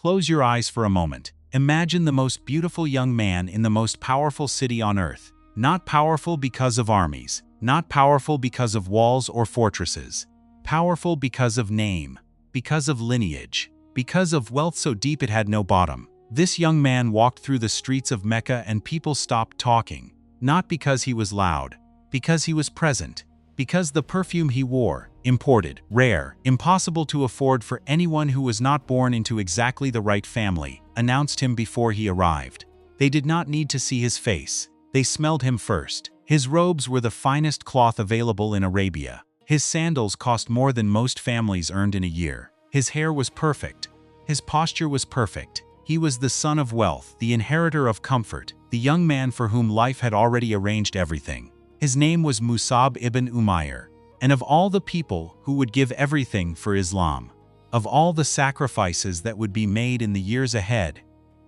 Close your eyes for a moment. Imagine the most beautiful young man in the most powerful city on earth. Not powerful because of armies, not powerful because of walls or fortresses. Powerful because of name, because of lineage, because of wealth so deep it had no bottom. This young man walked through the streets of Mecca and people stopped talking. Not because he was loud, because he was present. Because the perfume he wore, imported, rare, impossible to afford for anyone who was not born into exactly the right family, announced him before he arrived. They did not need to see his face. They smelled him first. His robes were the finest cloth available in Arabia. His sandals cost more than most families earned in a year. His hair was perfect. His posture was perfect. He was the son of wealth, the inheritor of comfort, the young man for whom life had already arranged everything. His name was Musab ibn Umayr, and of all the people who would give everything for Islam, of all the sacrifices that would be made in the years ahead,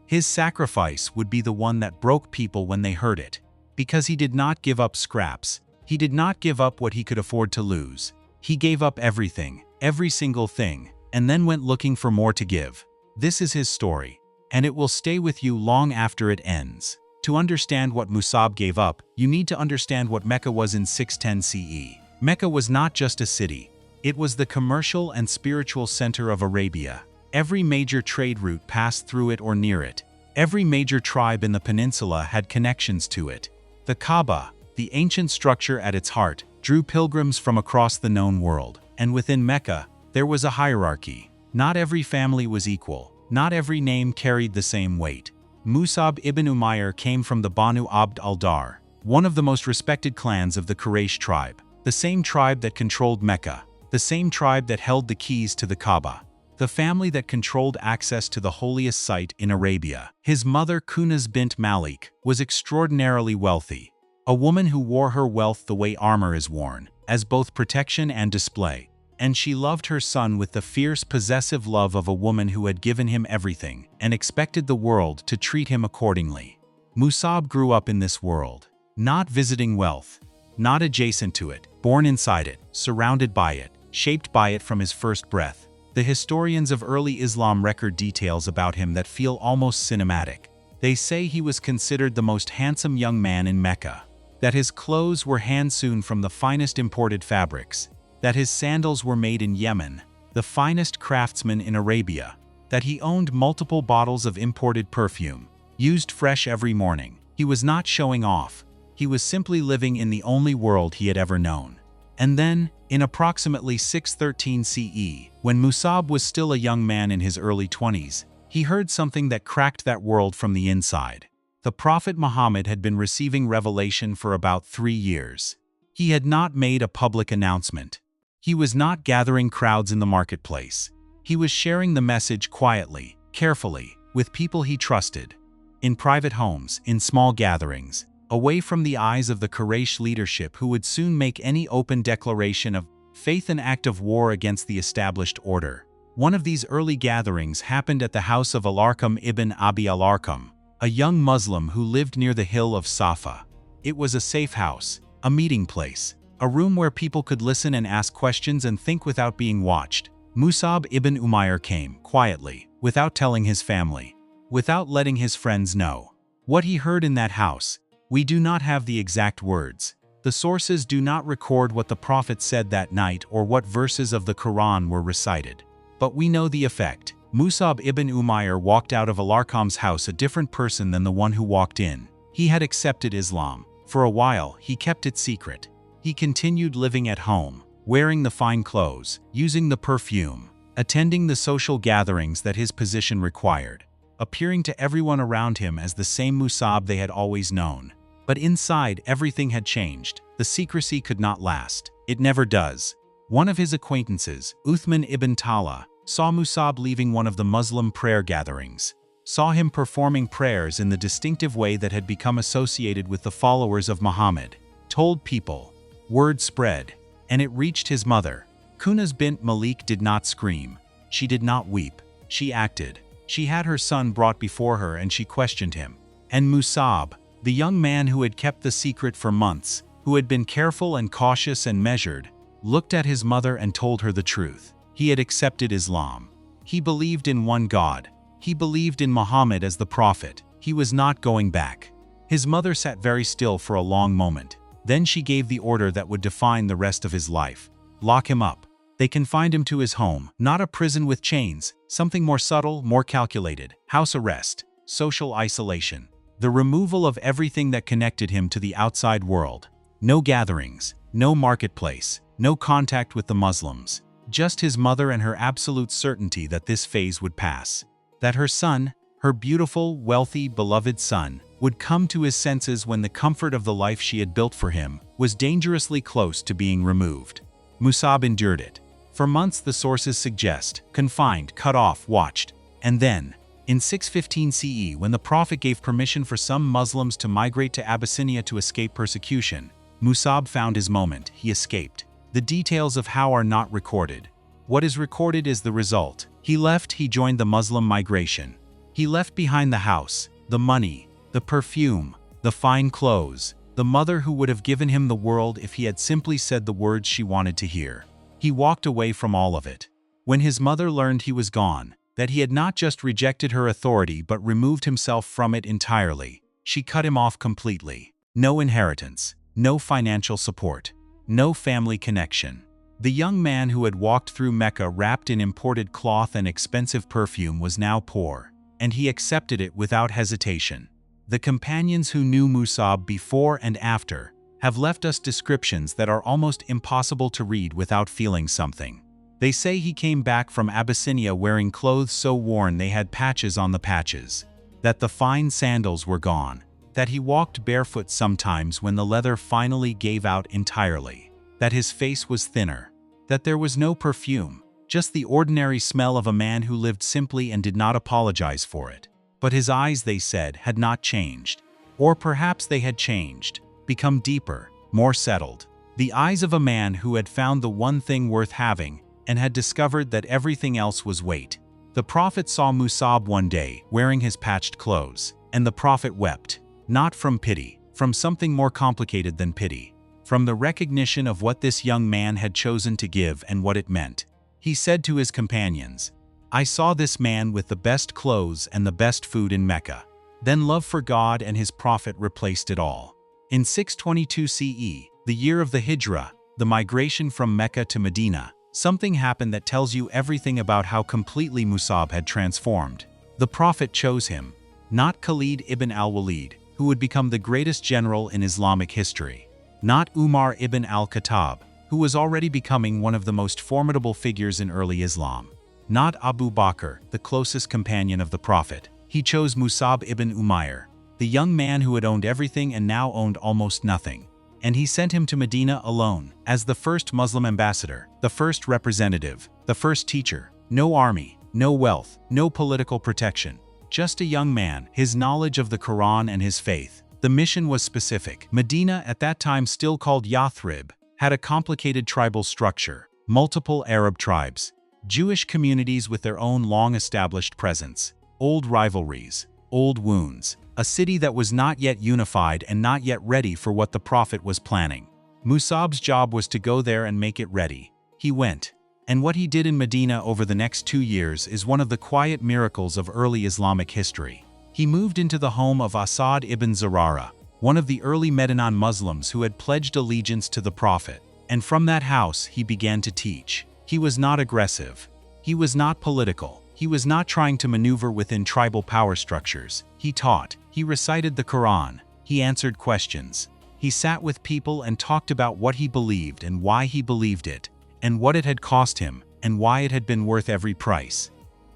his sacrifice would be the one that broke people when they heard it, because he did not give up scraps. He did not give up what he could afford to lose. He gave up everything, every single thing, and then went looking for more to give. This is his story, and it will stay with you long after it ends. To understand what Musab gave up, you need to understand what Mecca was in 610 CE. Mecca was not just a city. It was the commercial and spiritual center of Arabia. Every major trade route passed through it or near it. Every major tribe in the peninsula had connections to it. The Kaaba, the ancient structure at its heart, drew pilgrims from across the known world. And within Mecca, there was a hierarchy. Not every family was equal. Not every name carried the same weight. Musab ibn Umayr came from the Banu Abd al-Dar, one of the most respected clans of the Quraysh tribe, the same tribe that controlled Mecca, the same tribe that held the keys to the Kaaba, the family that controlled access to the holiest site in Arabia. His mother, Kunaz bint Malik, was extraordinarily wealthy, a woman who wore her wealth the way armor is worn, as both protection and display. And she loved her son with the fierce, possessive love of a woman who had given him everything and expected the world to treat him accordingly. Musab grew up in this world, not visiting wealth, not adjacent to it, born inside it, surrounded by it, shaped by it from his first breath. The historians of early Islam record details about him that feel almost cinematic. They say he was considered the most handsome young man in Mecca, that his clothes were hand-sewn from the finest imported fabrics, that his sandals were made in Yemen, the finest craftsman in Arabia, that he owned multiple bottles of imported perfume, used fresh every morning. He was not showing off. He was simply living in the only world he had ever known. And then, in approximately 613 CE, when Musab was still a young man in his early 20s, he heard something that cracked that world from the inside. The Prophet Muhammad had been receiving revelation for about 3 years. He had not made a public announcement. He was not gathering crowds in the marketplace. He was sharing the message quietly, carefully, with people he trusted, in private homes, in small gatherings, away from the eyes of the Quraysh leadership who would soon make any open declaration of faith an act of war against the established order. One of these early gatherings happened at the house of Al-Arqam ibn Abi al-Arqam, a young Muslim who lived near the hill of Safa. It was a safe house, a meeting place, a room where people could listen and ask questions and think without being watched. Musab ibn Umayr came, quietly, without telling his family, without letting his friends know. What he heard in that house, we do not have the exact words. The sources do not record what the Prophet said that night or what verses of the Quran were recited. But we know the effect. Musab ibn Umayr walked out of Al-Arqam's house a different person than the one who walked in. He had accepted Islam. For a while, he kept it secret. He continued living at home, wearing the fine clothes, using the perfume, attending the social gatherings that his position required, appearing to everyone around him as the same Musab they had always known. But inside, everything had changed. The secrecy could not last. It never does. One of his acquaintances, Uthman ibn Talha, saw Musab leaving one of the Muslim prayer gatherings, saw him performing prayers in the distinctive way that had become associated with the followers of Muhammad, told people. Word spread, and it reached his mother. Kunaz bint Malik did not scream. She did not weep. She acted. She had her son brought before her and she questioned him. And Musab, the young man who had kept the secret for months, who had been careful and cautious and measured, looked at his mother and told her the truth. He had accepted Islam. He believed in one God. He believed in Muhammad as the prophet. He was not going back. His mother sat very still for a long moment. Then she gave the order that would define the rest of his life. Lock him up. They confined him to his home, not a prison with chains, something more subtle, more calculated. House arrest, social isolation. The removal of everything that connected him to the outside world. No gatherings, no marketplace, no contact with the Muslims. Just his mother and her absolute certainty that this phase would pass. That her son, her beautiful, wealthy, beloved son, would come to his senses when the comfort of the life she had built for him was dangerously close to being removed. Musab endured it. For months, the sources suggest, confined, cut off, watched. And then, in 615 CE, when the Prophet gave permission for some Muslims to migrate to Abyssinia to escape persecution, Musab found his moment. He escaped. The details of how are not recorded. What is recorded is the result. He left, he joined the Muslim migration. He left behind the house, the money, the perfume, the fine clothes, the mother who would have given him the world if he had simply said the words she wanted to hear. He walked away from all of it. When his mother learned he was gone, that he had not just rejected her authority but removed himself from it entirely, she cut him off completely. No inheritance, no financial support, no family connection. The young man who had walked through Mecca wrapped in imported cloth and expensive perfume was now poor, and he accepted it without hesitation. The companions who knew Musab before and after have left us descriptions that are almost impossible to read without feeling something. They say he came back from Abyssinia wearing clothes so worn they had patches on the patches, that the fine sandals were gone, that he walked barefoot sometimes when the leather finally gave out entirely, that his face was thinner, that there was no perfume, just the ordinary smell of a man who lived simply and did not apologize for it. But his eyes, they said, had not changed. Or perhaps they had changed, become deeper, more settled. The eyes of a man who had found the one thing worth having and had discovered that everything else was weight. The Prophet saw Musab one day, wearing his patched clothes, and the Prophet wept, not from pity, from something more complicated than pity, from the recognition of what this young man had chosen to give and what it meant. He said to his companions, "I saw this man with the best clothes and the best food in Mecca." Then love for God and his Prophet replaced it all. In 622 CE, the year of the Hijra, the migration from Mecca to Medina, something happened that tells you everything about how completely Musab had transformed. The Prophet chose him, not Khalid ibn al-Walid, who would become the greatest general in Islamic history, not Umar ibn al-Khattab, who was already becoming one of the most formidable figures in early Islam, not Abu Bakr, the closest companion of the Prophet. He chose Musab ibn Umayr, the young man who had owned everything and now owned almost nothing. And he sent him to Medina alone, as the first Muslim ambassador, the first representative, the first teacher. No army, no wealth, no political protection. Just a young man, his knowledge of the Quran and his faith. The mission was specific. Medina, at that time still called Yathrib, had a complicated tribal structure, multiple Arab tribes, Jewish communities with their own long-established presence, old rivalries, old wounds, a city that was not yet unified and not yet ready for what the Prophet was planning. Musab's job was to go there and make it ready. He went. And what he did in Medina over the next 2 years is one of the quiet miracles of early Islamic history. He moved into the home of Asad ibn Zurara, one of the early Medinan Muslims who had pledged allegiance to the Prophet. And from that house he began to teach. He was not aggressive. He was not political. He was not trying to maneuver within tribal power structures. He taught. He recited the Quran. He answered questions. He sat with people and talked about what he believed and why he believed it, and what it had cost him, and why it had been worth every price.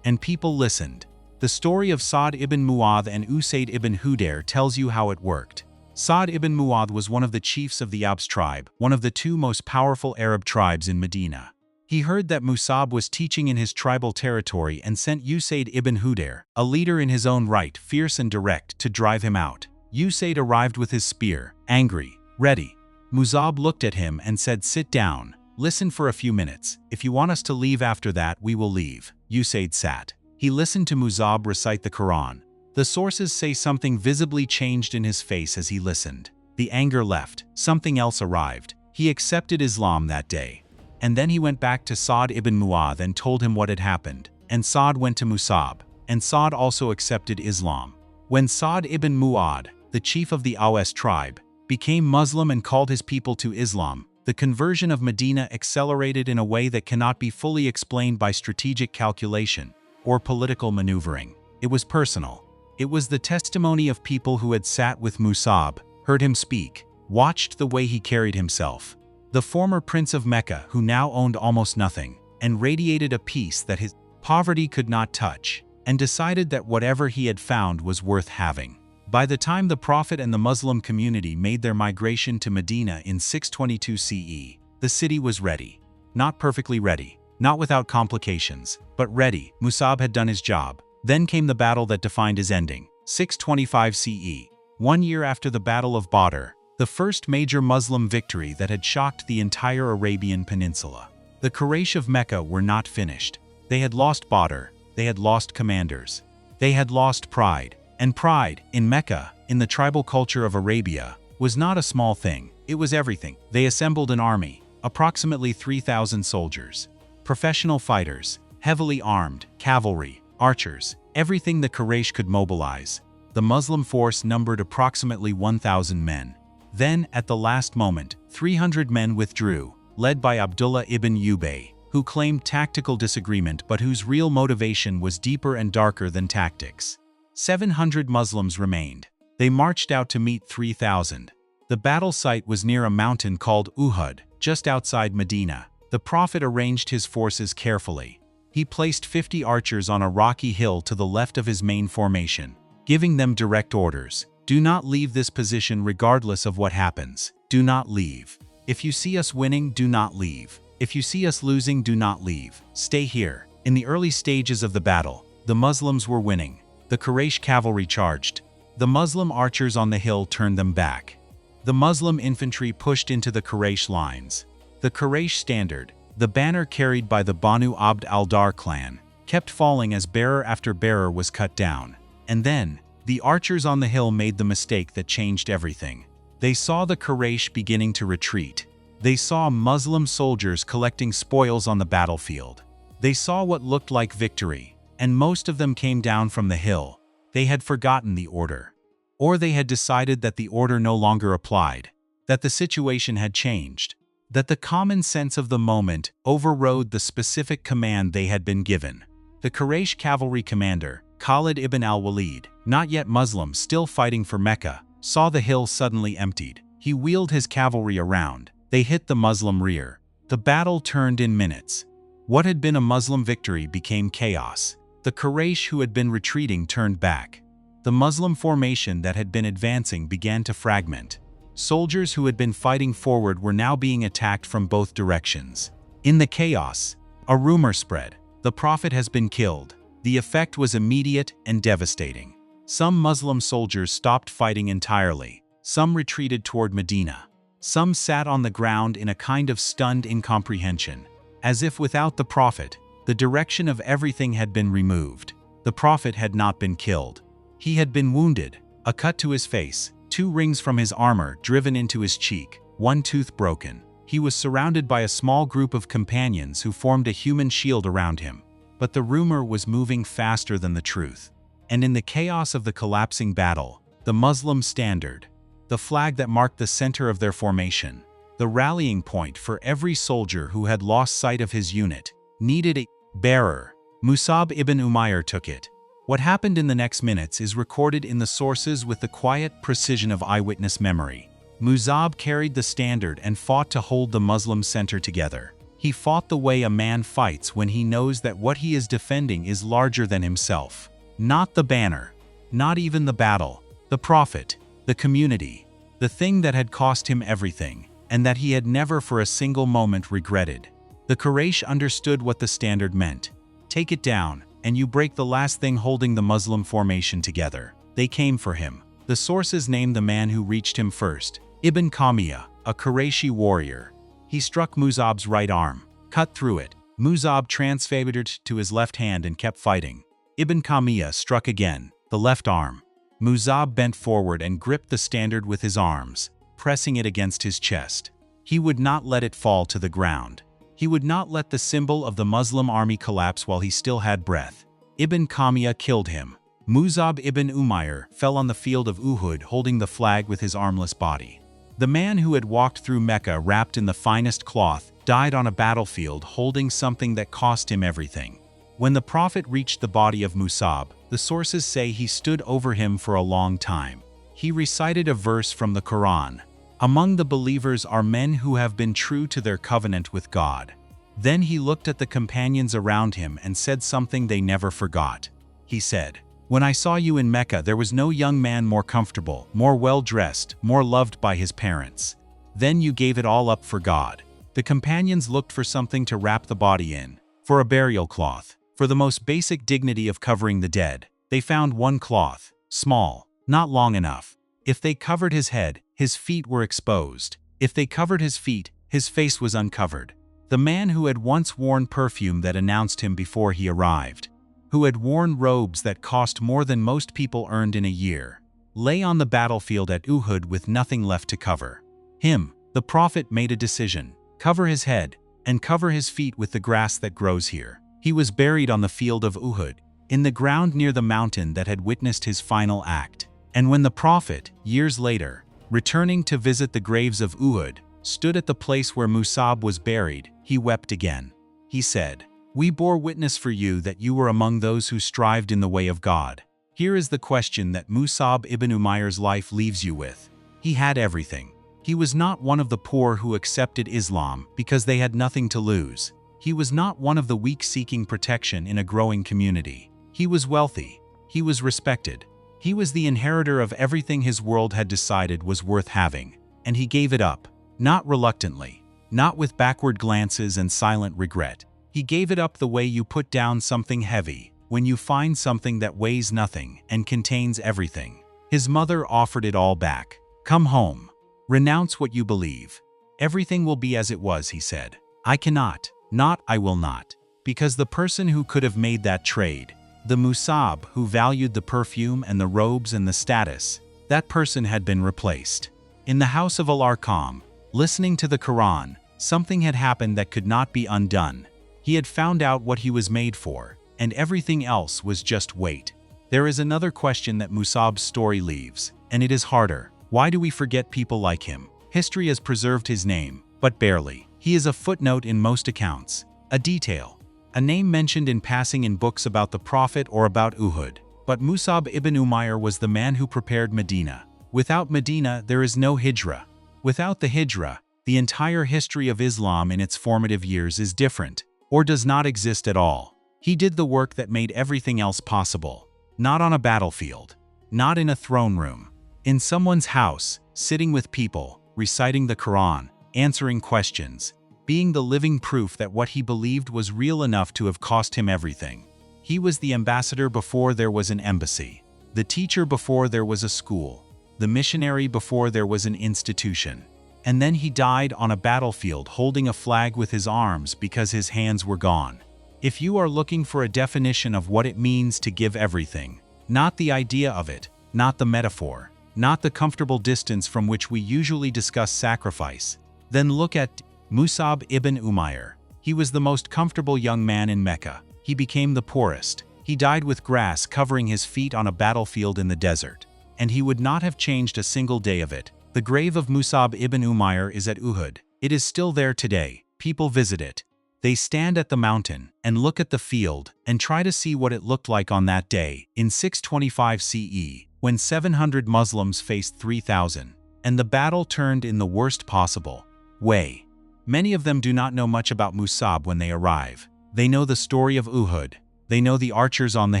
And people listened. The story of Sa'd ibn Mu'adh and Usayd ibn Hudayr tells you how it worked. Sa'd ibn Mu'adh was one of the chiefs of the Aws tribe, one of the 2 most powerful Arab tribes in Medina. He heard that Musab was teaching in his tribal territory and sent Usayd ibn Hudayr, a leader in his own right, fierce and direct, to drive him out. Usayd arrived with his spear, angry, ready. Musab looked at him and said, "Sit down. Listen for a few minutes. If you want us to leave after that, we will leave." Usayd sat. He listened to Musab recite the Quran. The sources say something visibly changed in his face as he listened. The anger left. Something else arrived. He accepted Islam that day. And then he went back to Sa'd ibn Mu'adh and told him what had happened. And Sa'd went to Musab. and Sa'd also accepted Islam. When Sa'd ibn Mu'adh, the chief of the Aus tribe, became Muslim and called his people to Islam, the conversion of Medina accelerated in a way that cannot be fully explained by strategic calculation or political maneuvering. It was personal. It was the testimony of people who had sat with Musab, heard him speak, watched the way he carried himself. The former Prince of Mecca, who now owned almost nothing, and radiated a peace that his poverty could not touch, and decided that whatever he had found was worth having. By the time the Prophet and the Muslim community made their migration to Medina in 622 CE, the city was ready. Not perfectly ready, not without complications, but ready. Musab had done his job. Then came the battle that defined his ending, 625 CE, 1 year after the Battle of Badr, the first major Muslim victory that had shocked the entire Arabian Peninsula. The Quraysh of Mecca were not finished. They had lost Badr, they had lost commanders. They had lost pride. And pride, in Mecca, in the tribal culture of Arabia, was not a small thing. It was everything. They assembled an army, approximately 3,000 soldiers, professional fighters, heavily armed, cavalry, archers, everything the Quraysh could mobilize. The Muslim force numbered approximately 1,000 men. Then, at the last moment, 300 men withdrew, led by Abdullah ibn Ubay, who claimed tactical disagreement but whose real motivation was deeper and darker than tactics. 700 Muslims remained. They marched out to meet 3,000. The battle site was near a mountain called Uhud, just outside Medina. The Prophet arranged his forces carefully. He placed 50 archers on a rocky hill to the left of his main formation, giving them direct orders. Do not leave this position regardless of what happens. Do not leave. If you see us winning, do not leave. If you see us losing, do not leave. Stay here. In the early stages of the battle, the Muslims were winning. The Quraysh cavalry charged. The Muslim archers on the hill turned them back. The Muslim infantry pushed into the Quraysh lines. The Quraysh standard, the banner carried by the Banu Abd al-Dar clan, kept falling as bearer after bearer was cut down. And then, the archers on the hill made the mistake that changed everything. They saw the Quraysh beginning to retreat. They saw Muslim soldiers collecting spoils on the battlefield. They saw what looked like victory, and most of them came down from the hill. They had forgotten the order. Or they had decided that the order no longer applied, that the situation had changed, that the common sense of the moment overrode the specific command they had been given. The Quraysh cavalry commander, Khalid ibn al-Walid, not yet Muslim, still fighting for Mecca, saw the hill suddenly emptied. He wheeled his cavalry around. They hit the Muslim rear. The battle turned in minutes. What had been a Muslim victory became chaos. The Quraysh who had been retreating turned back. The Muslim formation that had been advancing began to fragment. Soldiers who had been fighting forward were now being attacked from both directions. In the chaos, a rumor spread. The Prophet has been killed. The effect was immediate and devastating. Some Muslim soldiers stopped fighting entirely. Some retreated toward Medina. Some sat on the ground in a kind of stunned incomprehension, as if without the Prophet, the direction of everything had been removed. The Prophet had not been killed. He had been wounded, a cut to his face, 2 rings from his armor driven into his cheek, 1 tooth broken. He was surrounded by a small group of companions who formed a human shield around him. But the rumor was moving faster than the truth. And in the chaos of the collapsing battle, the Muslim standard, the flag that marked the center of their formation, the rallying point for every soldier who had lost sight of his unit, needed a bearer. Musab ibn Umayr took it. What happened in the next minutes is recorded in the sources with the quiet precision of eyewitness memory. Musab carried the standard and fought to hold the Muslim center together. He fought the way a man fights when he knows that what he is defending is larger than himself. Not the banner, not even the battle, the Prophet, the community, the thing that had cost him everything, and that he had never for a single moment regretted. The Quraysh understood what the standard meant. Take it down, and you break the last thing holding the Muslim formation together. They came for him. The sources name the man who reached him first, Ibn Qamiyah, a Qurayshi warrior. He struck Musab's right arm, cut through it. Musab transferred it to his left hand and kept fighting. Ibn Qamiyah struck again, the left arm. Musab bent forward and gripped the standard with his arms, pressing it against his chest. He would not let it fall to the ground. He would not let the symbol of the Muslim army collapse while he still had breath. Ibn Kamiya killed him. Musab ibn Umayr fell on the field of Uhud holding the flag with his armless body. The man who had walked through Mecca wrapped in the finest cloth died on a battlefield holding something that cost him everything. When the Prophet reached the body of Musab, the sources say he stood over him for a long time. He recited a verse from the Quran. Among the believers are men who have been true to their covenant with God. Then he looked at the companions around him and said something they never forgot. He said, "When I saw you in Mecca, there was no young man more comfortable, more well-dressed, more loved by his parents. Then you gave it all up for God." The companions looked for something to wrap the body in, for a burial cloth, for the most basic dignity of covering the dead. They found one cloth, small, not long enough. If they covered his head, his feet were exposed. If they covered his feet, his face was uncovered. The man who had once worn perfume that announced him before he arrived, who had worn robes that cost more than most people earned in a year, lay on the battlefield at Uhud with nothing left to cover. Him, the Prophet made a decision: cover his head, and cover his feet with the grass that grows here. He was buried on the field of Uhud, in the ground near the mountain that had witnessed his final act. And when the Prophet, years later, returning to visit the graves of Uhud, stood at the place where Musab was buried, he wept again. He said, "We bore witness for you that you were among those who strived in the way of God." Here is the question that Musab ibn Umayr's life leaves you with. He had everything. He was not one of the poor who accepted Islam because they had nothing to lose. He was not one of the weak seeking protection in a growing community. He was wealthy. He was respected. He was the inheritor of everything his world had decided was worth having, and he gave it up, not reluctantly, not with backward glances and silent regret. He gave it up the way you put down something heavy, when you find something that weighs nothing and contains everything. His mother offered it all back. "Come home. Renounce what you believe. Everything will be as it was," he said. "I cannot, not I will not." Because the person who could have made that trade, the Musab who valued the perfume and the robes and the status, that person had been replaced. In the house of al-Arqam, listening to the Quran, something had happened that could not be undone. He had found out what he was made for, and everything else was just weight. There is another question that Musab's story leaves, and it is harder. Why do we forget people like him? History has preserved his name, but barely. He is a footnote in most accounts, a detail, a name mentioned in passing in books about the Prophet or about Uhud. But Musab ibn Umayr was the man who prepared Medina. Without Medina, there is no Hijra. Without the Hijra, the entire history of Islam in its formative years is different, or does not exist at all. He did the work that made everything else possible. Not on a battlefield, not in a throne room, in someone's house, sitting with people, reciting the Quran, answering questions, being the living proof that what he believed was real enough to have cost him everything. He was the ambassador before there was an embassy, the teacher before there was a school, the missionary before there was an institution. And then he died on a battlefield holding a flag with his arms because his hands were gone. If you are looking for a definition of what it means to give everything, not the idea of it, not the metaphor, not the comfortable distance from which we usually discuss sacrifice, then look at Musab ibn Umayr. He was the most comfortable young man in Mecca. He became the poorest. He died with grass covering his feet on a battlefield in the desert. And he would not have changed a single day of it. The grave of Musab ibn Umayr is at Uhud. It is still there today. People visit it. They stand at the mountain and look at the field and try to see what it looked like on that day in 625 CE, when 700 Muslims faced 3,000, and the battle turned in the worst possible way. Many of them do not know much about Musab when they arrive. They know the story of Uhud. They know the archers on the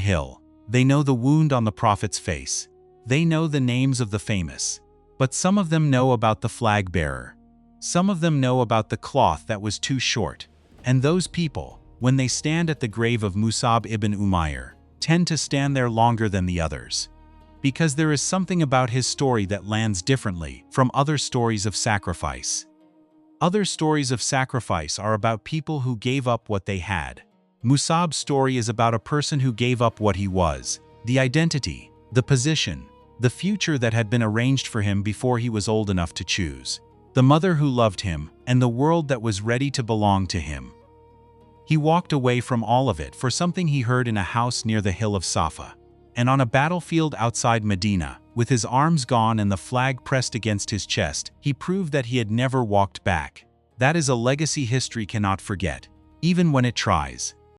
hill. They know the wound on the Prophet's face. They know the names of the famous. But some of them know about the flag bearer. Some of them know about the cloth that was too short. And those people, when they stand at the grave of Musab ibn Umayr, tend to stand there longer than the others. Because there is something about his story that lands differently from other stories of sacrifice. Other stories of sacrifice are about people who gave up what they had. Musab's story is about a person who gave up what he was, the identity, the position, the future that had been arranged for him before he was old enough to choose, the mother who loved him, and the world that was ready to belong to him. He walked away from all of it for something he heard in a house near the hill of Safa. And on a battlefield outside Medina, with his arms gone and the flag pressed against his chest, he proved that he had never walked back. That is a legacy history cannot forget, even when it tries.